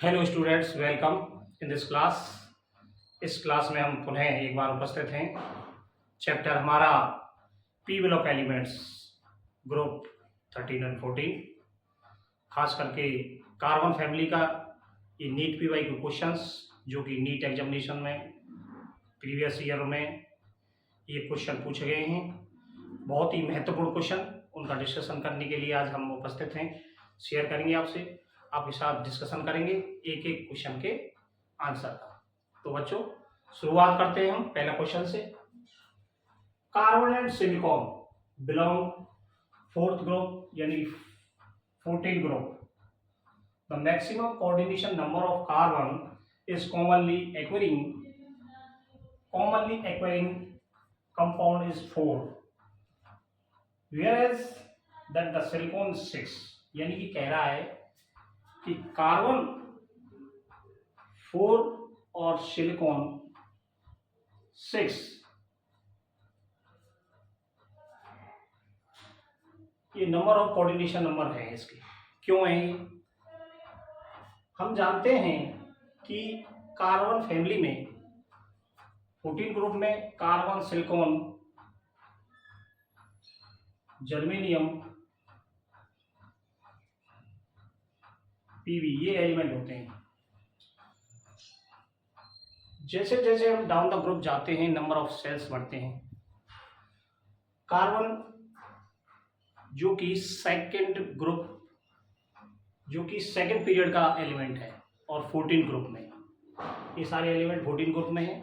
Hello students, welcome in this class. इस class में हम पुनः एक बार उपस्थित हैं। चैप्टर हमारा P block elements group 13 and 14, खास करके कार्बन फैमिली का ये नीट पीवाई के क्वेश्चंस जो कि नीट एग्जामिनेशन में प्रीवियस ईयर में ये क्वेश्चन पूछे गए हैं। बहुत ही महत्वपूर्ण क्वेश्चन, उनका डिस्कशन करने के लिए आज हम उपस्थित हैं। शेयर करेंगे आपके साथ डिस्कशन करेंगे एक एक क्वेश्चन के आंसर का। तो बच्चों, शुरुआत करते हैं हम पहला क्वेश्चन से। Carbon and silicon belong fourth group यानी 14 group. The maximum coordination number of carbon is commonly acquiring compound is 4, whereas that the silicon 6। यानी कि कह रहा है कि कार्बन 4 और सिलिकॉन 6 ये नंबर ऑफ कोऑर्डिनेशन नंबर है इसके। क्यों है ये? हम जानते हैं कि कार्बन फैमिली में 14 ग्रुप में कार्बन, सिलिकॉन, जर्मेनियम, पीवी ये एलिमेंट होते हैं। जैसे जैसे हम डाउन द ग्रुप जाते हैं नंबर ऑफ सेल्स बढ़ते हैं। कार्बन जो कि सेकंड पीरियड का एलिमेंट है और 14 ग्रुप में, ये सारे एलिमेंट 14 ग्रुप में है।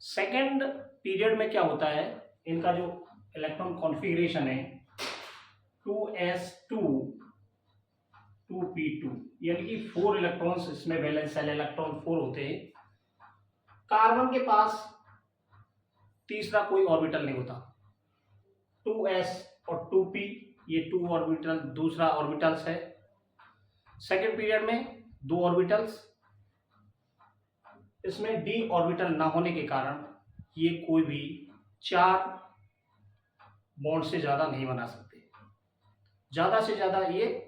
सेकंड पीरियड में क्या होता है, इनका जो इलेक्ट्रॉन कॉन्फ़िगरेशन है 2s2 2p2, यानी कि 4 इलेक्ट्रॉन्स इसमें वैलेंस सेल इलेक्ट्रॉन 4 होते हैं। कार्बन के पास तीसरा कोई ऑर्बिटल नहीं होता। 2s और 2p ये 2 ऑर्बिटल दूसरा ऑर्बिटल्स है। सेकंड पीरियड में 2 ऑर्बिटल्स, इसमें d ऑर्बिटल ना होने के कारण ये कोई भी 4 बॉन्ड से ज्यादा नहीं बना सकते। ज्यादा से ज्यादा ये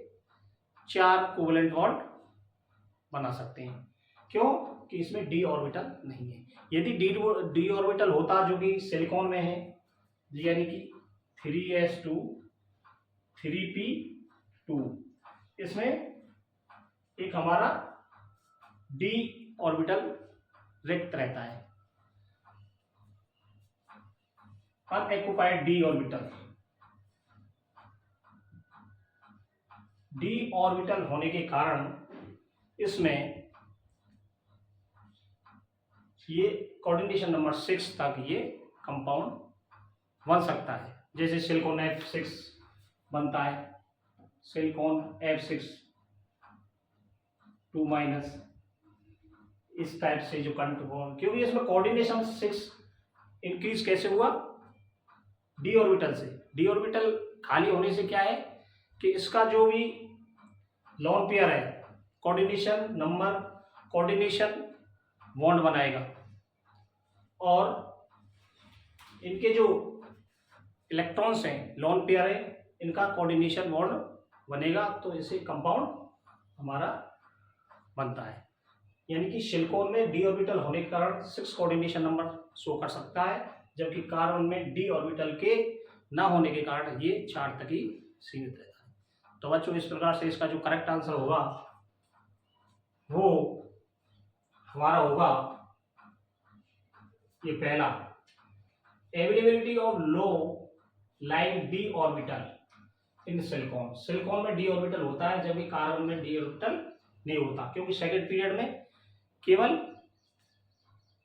4 कोवलेंट बॉन्ड बना सकते हैं। क्यों? कि इसमें d ऑर्बिटल नहीं है। यदि d ऑर्बिटल होता जो कि सिलिकॉन में है, यानी कि 3s2 3p2, इसमें एक हमारा d ऑर्बिटल रिक्त रहता है, अनएक्युपाइड d ऑर्बिटल। d ऑर्बिटल होने के कारण इसमें ये कोऑर्डिनेशन नंबर 6 तक ये कंपाउंड बन सकता है। जैसे सिलिकॉन F6 बनता है, सिलिकॉन F6 2-, इस टाइप से जो कंपाउंड, क्योंकि इसमें कोऑर्डिनेशन 6 इंक्रीज कैसे हुआ? d ऑर्बिटल से। d ऑर्बिटल खाली होने से क्या है कि इसका जो भी लोन पेयर है कोऑर्डिनेशन बॉन्ड बनाएगा और इनके जो इलेक्ट्रॉन्स हैं लोन पेयर है, इनका कोऑर्डिनेशन बॉन्ड बनेगा, तो इसे कंपाउंड हमारा बनता है। यानी कि सिलिकॉन में d ऑर्बिटल होने के कारण 6 कोऑर्डिनेशन नंबर शो कर सकता है, जबकि कार्बन में d ऑर्बिटल के ना होने के कारण ये 4 तक ही सीमित रहता है। तो बच्चों, इस प्रकार से इसका जो करेक्ट आंसर होगा वो हमारा होगा ये पहला, availability of low line d orbital in silicon. Silicon में d ऑर्बिटल होता है जबकि कार्बन में d ऑर्बिटल नहीं होता, क्योंकि सेकंड पीरियड में केवल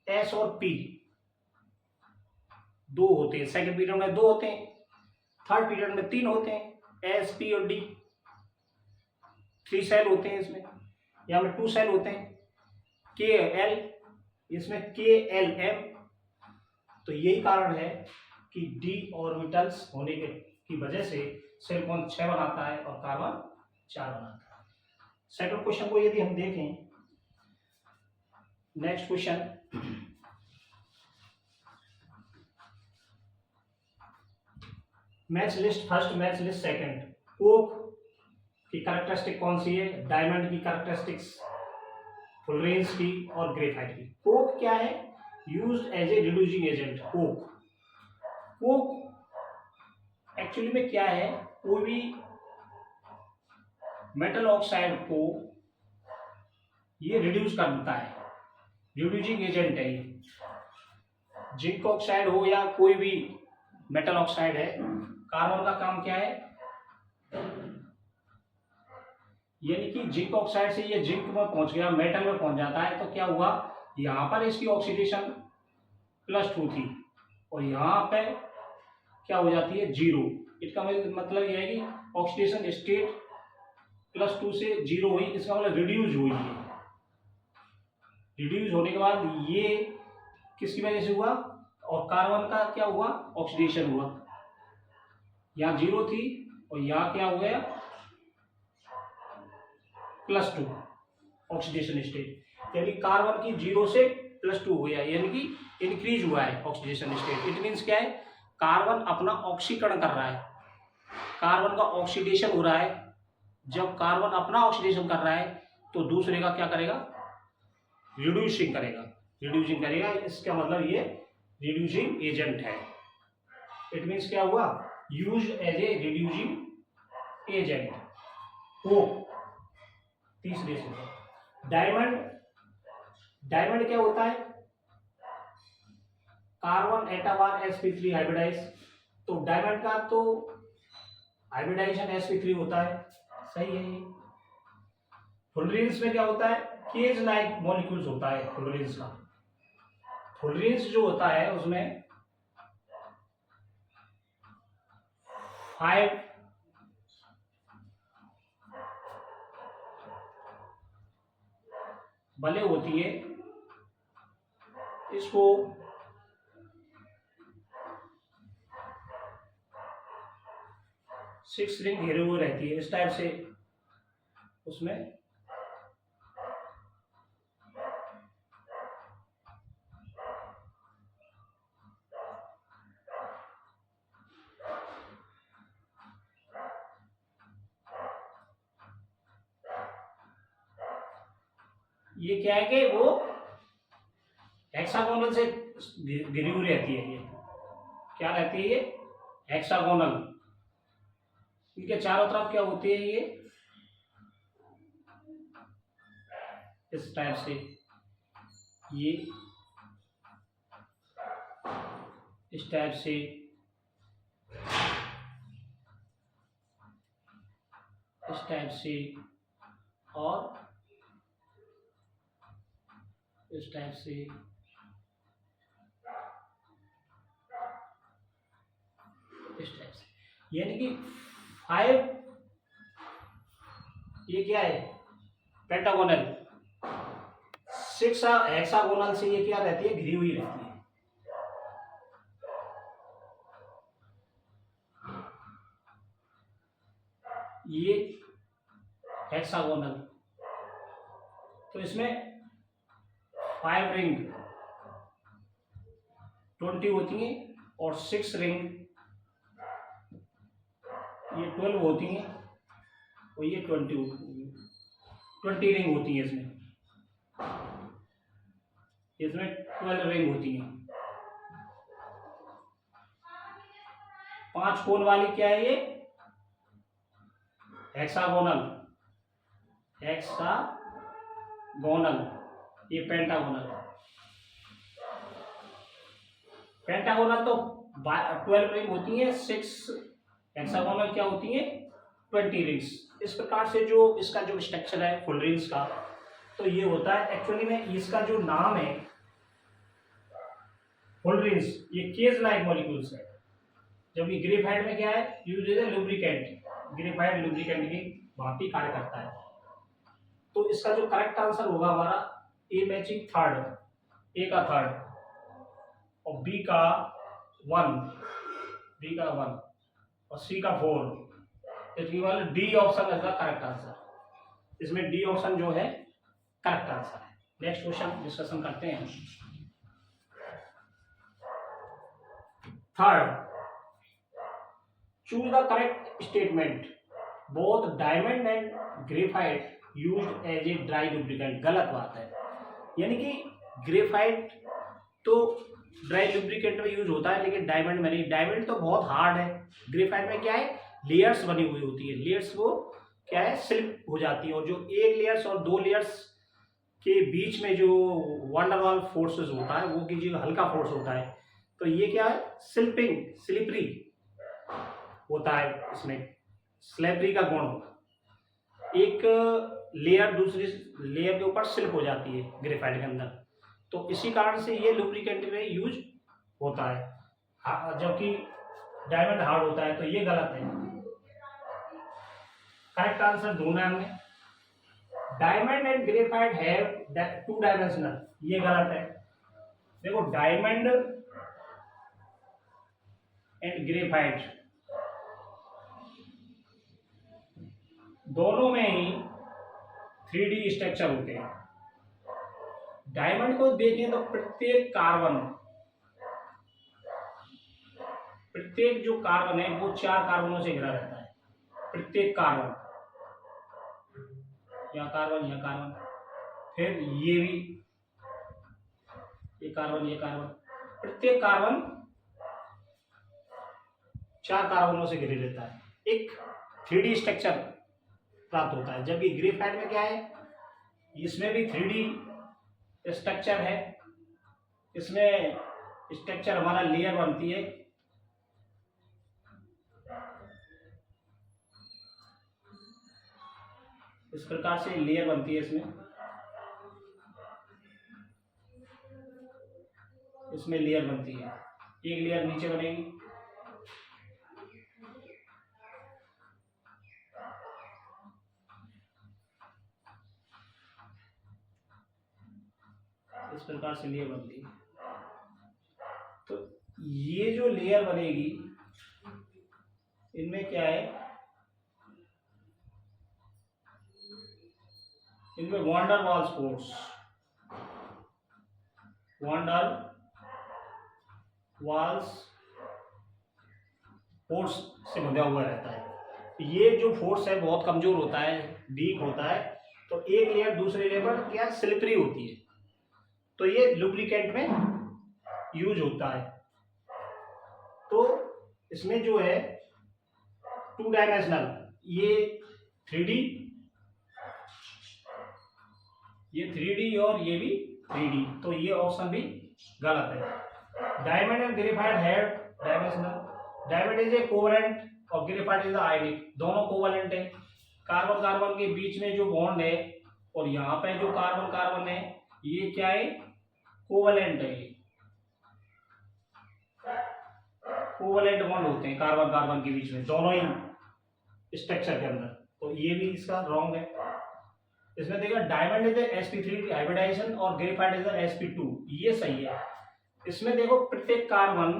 s और p 2 होते हैं। सेकंड पीरियड में 2 होते हैं, थर्ड पीरियड में 3 होते हैं। s, p और d 3 सेल होते हैं इसमें, यहाँ में 2 सेल होते हैं। k l, इसमें k l m। तो यही कारण है कि d ऑर्बिटल्स होने की वजह से सिलिकॉन 6 बनाता है और कार्बन 4 बनाता है। सेकंड क्वेश्चन को यदि हम देखें, next question, match list first, match list second. Coke की कैरेक्टरिस्टिक कौन सी है? डायमंड की कैरेक्टरिस्टिक्स फुलरेंस की और ग्रेफाइट की। कोक क्या है? Used as a reducing agent. Coke actually में क्या है, कोई भी मेटल ऑक्साइड को ये रिड्यूस कर देता है, रिड्यूसिंग एजेंट है ये। जिंक ऑक्साइड हो या कोई भी मेटल ऑक्साइड है, कार्बन का काम क्या है, यानी कि जिंक ऑक्साइड से ये जिंक में पहुंच गया, मेटल में पहुंच जाता है, तो क्या हुआ, यहां पर इसकी ऑक्सीडेशन +2 थी और यहां पे क्या हो जाती है 0। इसका मतलब यह है कि ऑक्सीडेशन स्टेट +2 से 0 हुई, इसका मतलब रिड्यूस हुई है। रिड्यूस होने के बाद ये किसकी वजह से हुआ, और कार्बन का क्या हुआ, ऑक्सीडेशन हुआ। यहाँ 0 थी और यहाँ क्या हो गया +2 ऑक्सीडेशन स्टेट, यानी कार्बन की 0 से +2 हो गया, यानी कि इंक्रीज हुआ है ऑक्सीडेशन स्टेट। इट मीन्स क्या है, कार्बन अपना ऑक्सीकरण कर रहा है, कार्बन का ऑक्सीडेशन हो रहा है। जब कार्बन अपना ऑक्सीडेशन कर रहा है तो दूसरे का क्या करेगा, रिड्यूसिंग करेगा। इसका मतलब ये रिड्यूसिंग एजेंट है। इट मीन्स क्या हुआ, used as a reducing agent. तीसरे से डायमंड क्या होता है, carbon atom are sp3 hybridise. तो डायमंड का तो हाइब्रिडाइजेशन sp3 होता है, सही है ये। फुलरेंस में क्या होता है, केज लाइक मॉलिक्यूल्स होता है फुलरेंस का। फुलरेंस जो होता है उसमें 5 बले होती है, इसको सिक्स रिंग घेरे हुए रहती है, इस टाइप से उसमें ये क्या है कि वो हेक्सागोनल से घिरी हुई रहती है। ये क्या रहती है, ये हेक्सागोनल। इनके चारों तरफ क्या होती है, ये इस टाइप से, ये इस टाइप से, इस टाइप से और इस टाइप से, इस टाइप से, यानी कि 5, ये क्या है पेंटागोनल, 6 हेक्सागोनल से ये क्या रहती है, घिरी हुई रहती है। ये हेक्सागोनल, तो इसमें 5 रिंग 20 होती हैं और 6 रिंग ये 12 होती हैं और ये 20 रिंग होती है। इसमें 12 रिंग होती हैं। 5 कोण वाली क्या है, ये हेक्सागोनल, ये पेंटागोनल तो 12 रिंग होती है, 6 हेक्सागोनल क्या होती है 20 रिंग्स। इस प्रकार से जो इसका जो स्ट्रक्चर है फुलरेंस का, तो ये होता है। एक्चुअली में इसका जो नाम है फुलरेंस, ये केज लाइक मॉलिक्यूल्स है। जब ये ग्रेफाइट में क्या है, use as a lubricant, graphite lubricant की भांति कार्य करता है। तो इसका जो करेक्ट आंसर होगा हमारा ए मैचिंग थर्ड, ए का थर्ड और बी का 1 और सी का 4। Equal D option is the correct answer. इसमें डी ऑप्शन जो है करेक्ट आंसर है। नेक्स्ट क्वेश्चन डिस्कशन करते हैं। Third, choose the correct statement, both diamond and graphite used as a dry lubricant. गलत बात है। यानी कि ग्रेफाइट तो ड्राई लुब्रिकेंट में यूज होता है, लेकिन डायमंड में नहीं। डायमंड तो बहुत हार्ड है, ग्रेफाइट में क्या है, लेयर्स बनी हुई होती है, लेयर्स वो क्या है, स्लिप हो जाती है, और जो एक लेयर्स और दो लेयर्स के बीच में जो वंडरवॉल फोर्सेस होता है, वो की जो हल्का फोर्स होता है, तो ये क्या है, स्लिपरी होता है, इसमें स्लिपरी का गुण होता है। एक लेयर दूसरी लेयर के ऊपर स्लिप हो जाती है ग्रेफाइट के अंदर, तो इसी कारण से ये लुब्रिकेंट में यूज होता है, जबकि डायमंड हार्ड होता है, तो ये गलत है। करेक्ट आंसर ढूंढना है हमने। Diamond and graphite have two dimensional, ये गलत है। देखो डायमंड एंड ग्रेफाइट दोनों में ही 3D स्ट्रक्चर होते हैं। डायमंड को देखें तो प्रत्येक जो कार्बन है वो 4 कार्बनों से घिरा रहता है। प्रत्येक कार्बन, यहाँ कार्बन, यहाँ कार्बन, फिर ये भी, ये कार्बन, प्रत्येक कार्बन 4 कार्बनों से घिरे रहता है, एक 3D स्ट्रक्चर प्राप्त होता है। जबकि ग्रेफाइट में क्या है, इसमें भी 3D स्ट्रक्चर है, इसमें स्ट्रक्चर हमारा लेयर बनती है, इस प्रकार से लेयर बनती है, इसमें लेयर बनती है, एक लेयर नीचे बनेगी, इस प्रकार से लेयर बनती है। तो ये जो लेयर बनेगी, इनमें क्या है, इनमें वॉन्डर वाल्स फोर्स से बंधा हुआ रहता है। ये जो फोर्स है बहुत कमजोर होता है, वीक होता है, तो एक लेयर दूसरे लेयर पर क्या स्लिपरी होती है, तो ये लुब्रिकेंट में यूज होता है। तो इसमें जो है 2 डायमेंशनल, ये 3D, और ये भी 3D, तो ये ऑप्शन भी गलत है। Diamond and graphite have dimensional. Diamond is a covalent और ग्रेफाइट इज आयनिक, दोनों कोवलेंट है। कार्बन कार्बन के बीच में जो बॉन्ड है और यहाँ पे जो कार्बन कार्बन है, ये क्या है, कोवलेंट है, कोवलेंट बॉन्ड होते हैं कार्बन कार्बन के बीच में, दोनों ही स्ट्रक्चर के अंदर, तो ये भी इसका रॉन्ग है। इसमें देखिए डायमंड इज sp3 हाइब्रिडाइजेशन और ग्रेफाइट इज sp2, ये सही है। इसमें देखो प्रत्येक कार्बन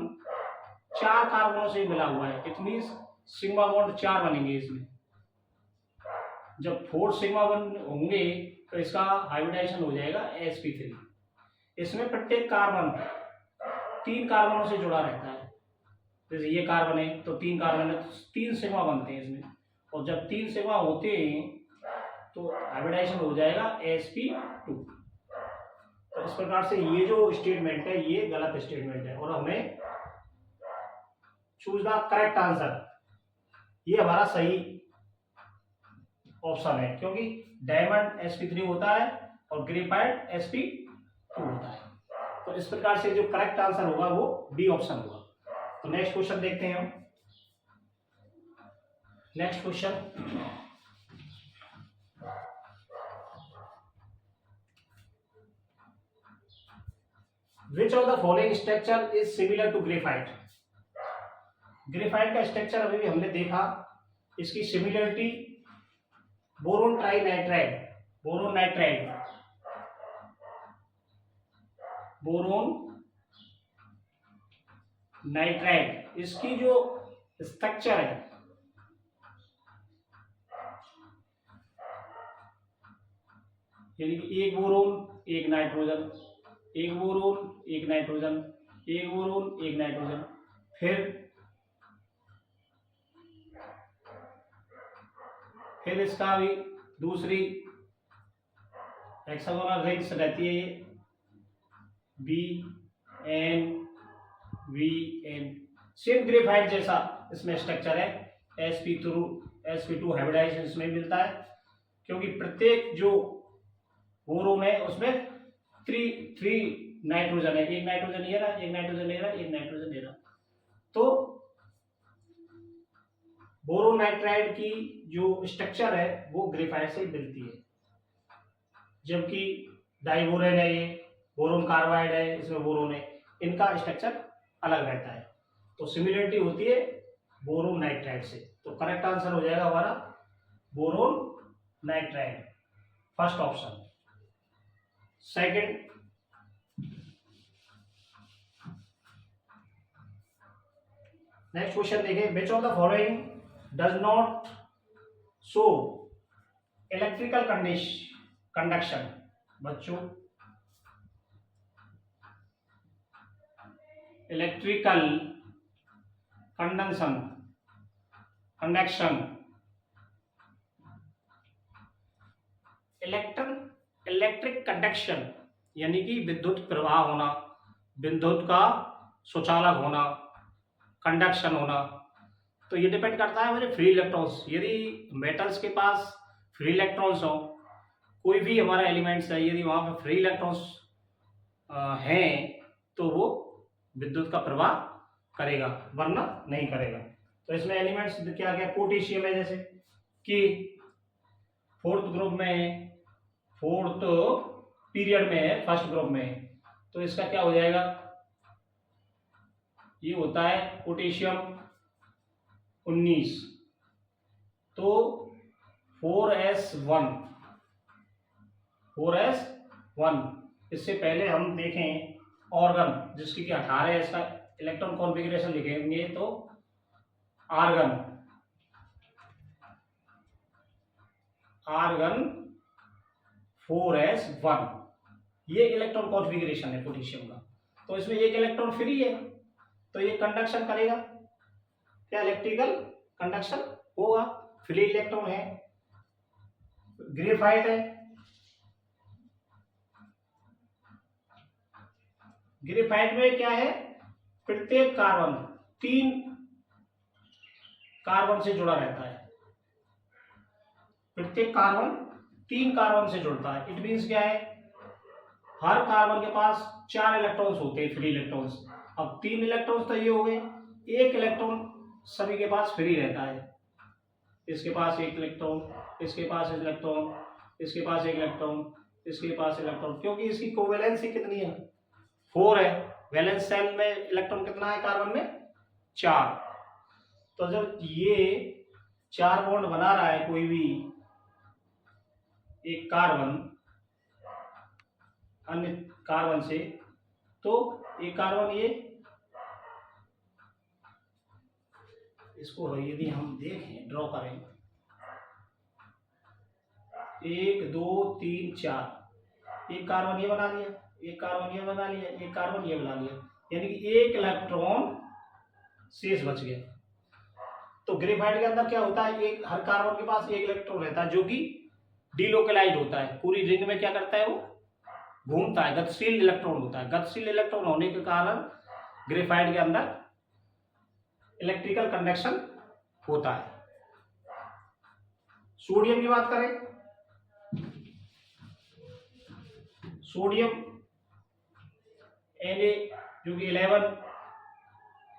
4 कार्बनों से मिला हुआ है, इट मींस सिग्मा बॉन्ड 4 बनेंगे इसमें। जब 4 सिग्मा बॉन्ड होंगे तो इसका हाइब्रिडाइजेशन हो जाएगा sp3। इसमें प्रत्येक कार्बन 3 कार्बनों से जुड़ा रहता है, जैसे ये कार्बन है तो 3 कार्बन है, तो 3 सिग्मा बनते हैं इसमें, और जब 3 सिग्मा होते हैं तो हाइब्रिडाइजेशन हो जाएगा sp2। तो इस प्रकार से ये जो स्टेटमेंट है ये गलत स्टेटमेंट है, और हमें चूज द करेक्ट आंसर, ये हमारा सही ऑप्शन है, क्योंकि डायमंड sp3 होता है और ग्रेफाइट sp2 होता है। तो इस प्रकार से जो करेक्ट आंसर होगा वो बी ऑप्शन होगा। तो नेक्स्ट क्वेश्चन देखते हैं हम। Next question, which of the following structure is similar to graphite. Graphite का स्ट्रक्चर अभी भी हमने देखा, इसकी similarity boron trinitride, boron nitride, इसकी जो स्ट्रक्चर है यानी कि एक बोरोन एक नाइट्रोजन, एक बोरोन एक नाइट्रोजन, एक बोरोन एक नाइट्रोजन, फिर इसका भी दूसरी हेक्सागोनल रिंग्स रहती है, B N V N. Same graphite जैसा इसमें स्ट्रक्चर है, sp2 हाइब्रिडाइजेशन इसमें मिलता है, क्योंकि प्रत्येक जो बोरोन है उसमें थ्री नाइट्रोजन है, एक नाइट्रोजन ये रहा, एक नाइट्रोजन ये रहा, एक नाइट्रोजन ये रहा। तो बोरोन नाइट्राइड की जो स्ट्रक्चर है वो ग्रेफाइट से मिलती है, जबकि डाइबोरेन है, ये बोरोन कार्बाइड है, इसमें बोरोन है, इनका स्ट्रक्चर अलग रहता है। तो सिमिलरिटी होती है बोरोन नाइट्राइड से। तो करेक्ट आंसर हो जाएगा हमारा boron nitride, first option. Second, next question देखिए, which of the following does not show electrical conduction. बच्चों, इलेक्ट्रिकल कंडक्शन इलेक्ट्रिक कंडक्शन यानी कि विद्युत प्रवाह होना, विद्युत का सुचालक होना, कंडक्शन होना। तो ये डिपेंड करता है हमारे फ्री इलेक्ट्रॉन्स। यदि मेटल्स के पास फ्री इलेक्ट्रॉन्स हो, कोई भी हमारा एलिमेंट्स है, यदि वहाँ पर फ्री इलेक्ट्रॉन्स हैं तो वो विद्युत का प्रवाह करेगा, वरना नहीं करेगा। तो इसमें एलिमेंट्स क्या क्या, पोटेशियम है, जैसे कि फोर्थ ग्रुप में है, फोर्थ पीरियड में है, फर्स्ट ग्रुप में है, तो इसका क्या हो जाएगा, ये होता है पोटेशियम 19। तो 4s1। इससे पहले हम देखें ऑर्गन, जिसकी कि 18 है, इसका इलेक्ट्रॉन कॉन्फ़िगरेशन लिखेंगे तो आर्गन 4s1, ये इलेक्ट्रॉन कॉन्फ़िगरेशन है पोटेशियम का। तो इसमें एक इलेक्ट्रॉन फ्री है, तो ये कंडक्शन करेगा, क्या इलेक्ट्रिकल कंडक्शन होगा, फ्री इलेक्ट्रॉन है। ग्रेफाइट है, ग्रेफाइट में क्या है, प्रत्येक कार्बन 3 कार्बन से जुड़ा रहता है, प्रत्येक कार्बन 3 कार्बन से जुड़ता है। इट मीन्स क्या है, हर कार्बन के पास 4 इलेक्ट्रॉन्स होते हैं, फ्री इलेक्ट्रॉन्स। अब 3 इलेक्ट्रॉन्स तो ये हो गए, एक इलेक्ट्रॉन सभी के पास फ्री रहता है, इसके पास एक इलेक्ट्रॉन, इसके पास इलेक्ट्रॉन, इसके पास एक इलेक्ट्रॉन, इसके पास इलेक्ट्रॉन, क्योंकि इसकी कोवैलेंसी कितनी है, 4 है। वैलेंस शेल में इलेक्ट्रॉन कितना है कार्बन में, 4। तो जब ये 4 बॉन्ड बना रहा है कोई भी एक कार्बन अन्य कार्बन से, तो एक कार्बन ये, इसको यदि हम देखें, ड्रॉ करें, 1 2 3 4, एक कार्बन ये बना लिया, एक कार्बन ये बना लिया, एक कार्बन ये बना लिया, यानी कि एक इलेक्ट्रॉन शेष बच गया। तो ग्रेफाइट के अंदर क्या होता है, एक हर कार्बन के पास एक इलेक्ट्रॉन रहता है, जो कि डिलोकलाइज्ड होता है, पूरी रिंग में क्या करता है, वो घूमता है, गतिशील इलेक्ट्रॉन होता है। गतिशील इलेक्ट्रॉन होने के कारण ग्रेफाइट के अंदर इलेक्ट्रिकल कंडक्शन होता है। सोडियम की बात करें, सोडियम Na जो कि 11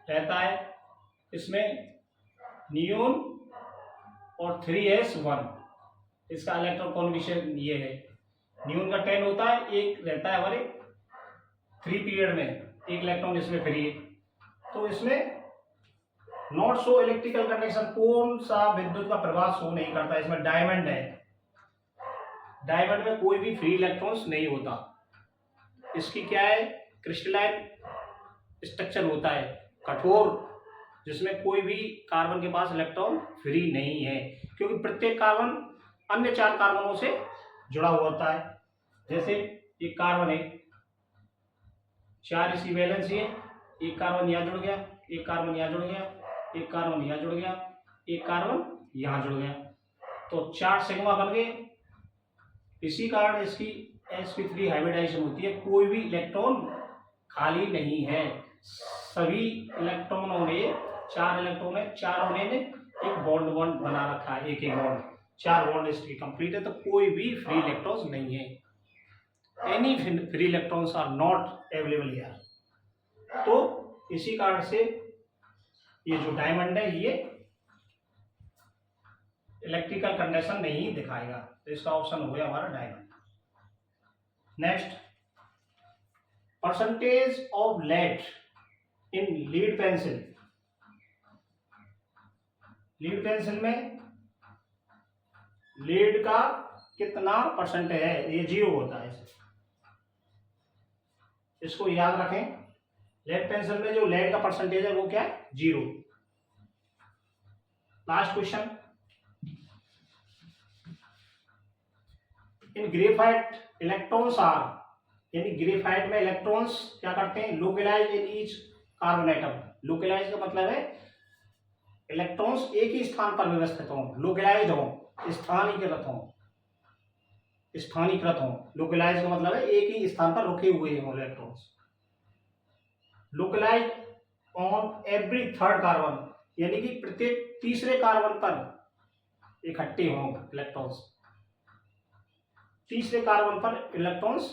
रहता है, इसमें नियोन और 3s1, इसका इलेक्ट्रॉन कॉन्फिगरेशन ये है। नियोन का 10 होता है, एक रहता है हमारे 3 पीरियड में, एक इलेक्ट्रॉन इसमें फ्री है। तो इसमें नॉट शो इलेक्ट्रिकल कंडक्शन, कौन सा विद्युत का प्रवाह शो नहीं करता। इसमें डायमंड है, डायमंड में कोई भी फ्री इलेक्ट्रॉन्स नहीं होता, इसकी क्या है, क्रिस्टलाइन स्ट्रक्चर होता है, कठोर, जिसमें कोई भी कार्बन के पास इलेक्ट्रॉन फ्री नहीं है, क्योंकि प्रत्येक कार्बन अन्य 4 कार्बनों से जुड़ा हुआ होता है। जैसे एक कार्बन है, 4 इसकी वैलेंसी है, एक कार्बन यहाँ जुड़ गया, एक कार्बन यहाँ जुड़ गया, एक कार्बन यहाँ जुड़ गया, एक कार्बन यहाँ जुड़ गया, तो 4 सिग्मा बन गए। इसी कारण इसकी sp3 हाइब्रिडाइजेशन होती है, कोई भी इलेक्ट्रॉन खाली नहीं है। सभी इलेक्ट्रॉनों ने, 4 इलेक्ट्रॉन है, चारों ने एक बॉन्ड बना रखा है, एक बॉन्ड, 4 बॉन्ड इसकी कंप्लीट है, तो कोई भी फ्री इलेक्ट्रॉन्स नहीं है। Any free electrons are not available here. तो इसी कारण से ये जो डायमंड है ये इलेक्ट्रिकल कंडक्शन नहीं दिखाएगा, तो इसका ऑप्शन हो गया हमारा diamond. Next, percentage of lead in lead pencil. Lead pencil में लीड का कितना परसेंट है, ये 0 होता है, इसको याद रखें। लेड पेंसिल में जो लेड का परसेंटेज है वो क्या है, 0। Last question, in graphite electrons are, यानी ग्रेफाइट में इलेक्ट्रॉन्स क्या करते हैं, localise in each carbon atom. Localise का मतलब है इलेक्ट्रॉन्स एक ही स्थान पर व्यवस्थित हों, लोकलाइज्ड हों, स्थानीकृत हों, स्थानीकृत हों। लोकलाइज का मतलब है एक ही स्थान पर रुके हुए हों electrons. Localise on every third carbon, यानी कि प्रत्येक तीसरे कार्बन पर इकट्ठे हों इलेक्ट्रॉन्स, तीसरे कार्बन पर इलेक्ट्रॉन्स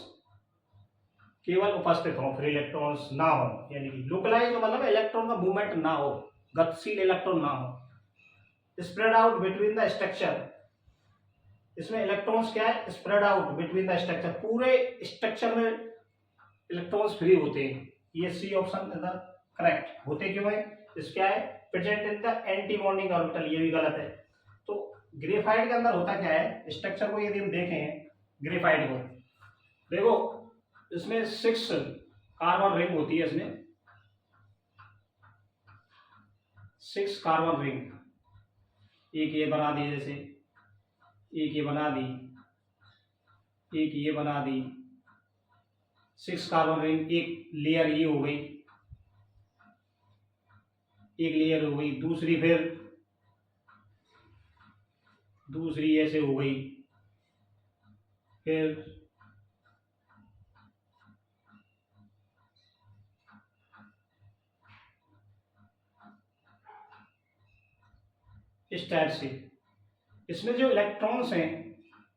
केवल उपस्थित हों, फ्री इलेक्ट्रॉन्स ना हो। यानी कि लोकलाइज का मतलब इलेक्ट्रॉन का मूवमेंट ना हो, गतिशील इलेक्ट्रॉन ना हो। Spread out between the structure, इसमें इलेक्ट्रॉन्स क्या है, spread out between the structure, पूरे स्ट्रक्चर में इलेक्ट्रॉन्स फ्री होते हैं। ये C option is the correct. होते क्यों है, इस क्या है, present in the anti bonding orbital, ये भी गलत है। तो ग्रेफाइट के अंदर होता क्या है, स्ट्रक्चर को यदि हम देखें ग्रेफाइट को, देखो इसमें 6 कार्बन रिंग होती है, इसमें 6 कार्बन रिंग, एक ये बना दी, जैसे एक ये बना दी, एक ये बना दी, 6 कार्बन रिंग, एक लेयर ये हो गई, एक लेयर हो गई, दूसरी फिर दूसरी ऐसे हो गई, फिर इस टाइप से। इसमें जो इलेक्ट्रॉन्स हैं,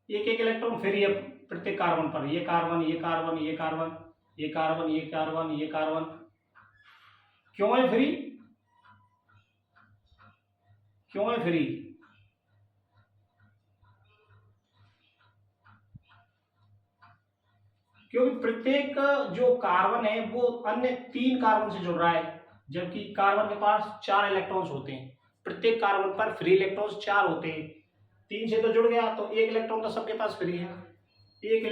एक एक इलेक्ट्रॉन फ्री है प्रत्येक कार्बन पर, ये कार्बन, ये कार्बन, ये कार्बन, ये कार्बन, ये कार्बन, ये कार्बन। क्यों है फ्री, क्यों है फ्री, क्योंकि प्रत्येक जो कार्बन है वो अन्य 3 कार्बन से जुड़ रहा है, जबकि कार्बन के पास 4 इलेक्ट्रॉन्स होते हैं। प्रत्येक कार्बन पर फ्री इलेक्ट्रॉन्स 4 होते हैं, 3 से तो जुड़ गया, तो 1 इलेक्ट्रॉन तो सबके पास फ्री है। एक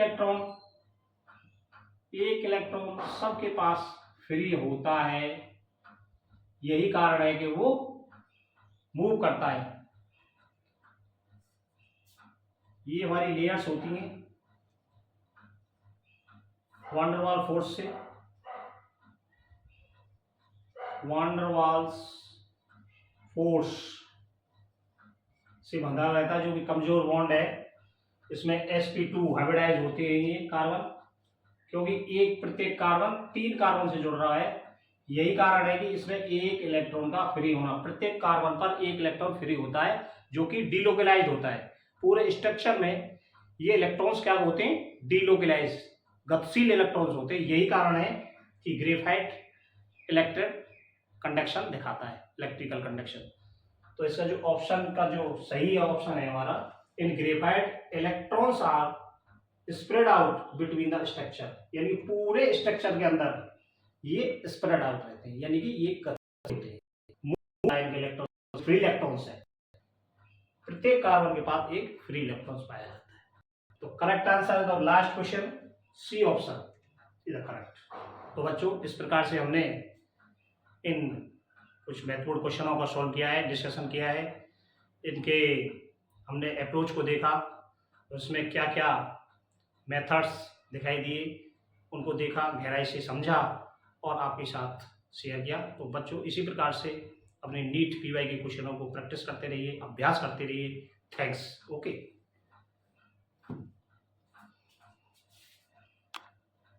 इलेक्ट्रॉन सबके पास फ्री होता है, यही कारण है कि वो मूव करता है। ये हमारी लेयर्स होती हैं वांडरवाल फोर्स से, वांडरवाल्स फोर्स से बंधा रहता है, जो कि कमजोर बॉन्ड है। इसमें sp2 हाइब्रिडाइज होते हैं ये कार्बन, क्योंकि एक प्रत्येक कार्बन 3 कार्बन से जुड़ रहा है, यही कारण है कि इसमें एक इलेक्ट्रॉन का फ्री होना, प्रत्येक कार्बन पर एक इलेक्ट्रॉन फ्री होता है, जो कि डीलोकलाइज होता है। पूरे स्ट्रक्चर में ये इलेक्ट्रॉन्स क्या होते हैं, डीलोकलाइज, गतिशील इलेक्ट्रॉन्स होते हैं। यही कारण है कि ग्रेफाइट इलेक्ट्रिक कंडक्शन दिखाता है, इलेक्ट्रिकल कंडक्शन। तो इसका जो ऑप्शन का जो सही ऑप्शन है हमारा, in graphite electrons are spread out between the structure, यानी पूरे स्ट्रक्चर के अंदर ये स्प्रेड आउट रहते हैं, यानी कि ये इलेक्ट्रॉन फ्री इलेक्ट्रॉन्स है, प्रत्येक कार्बन के पास एक फ्री इलेक्ट्रॉन्स पाया जाता है। तो correct answer the last question, C option is the correct. तो बच्चों, इस प्रकार से हमने इन कुछ महत्वपूर्ण क्वेश्चनों का सॉल्व किया है, डिस्कशन किया है, इनके हमने अप्रोच को देखा, उसमें क्या क्या मेथड्स दिखाई दिए उनको देखा, गहराई से समझा और आपके साथ शेयर किया। तो बच्चों, इसी प्रकार से अपने नीट पीवाई के क्वेश्चनों को प्रैक्टिस करते रहिए, अभ्यास करते रहिए। थैंक्स। ओके।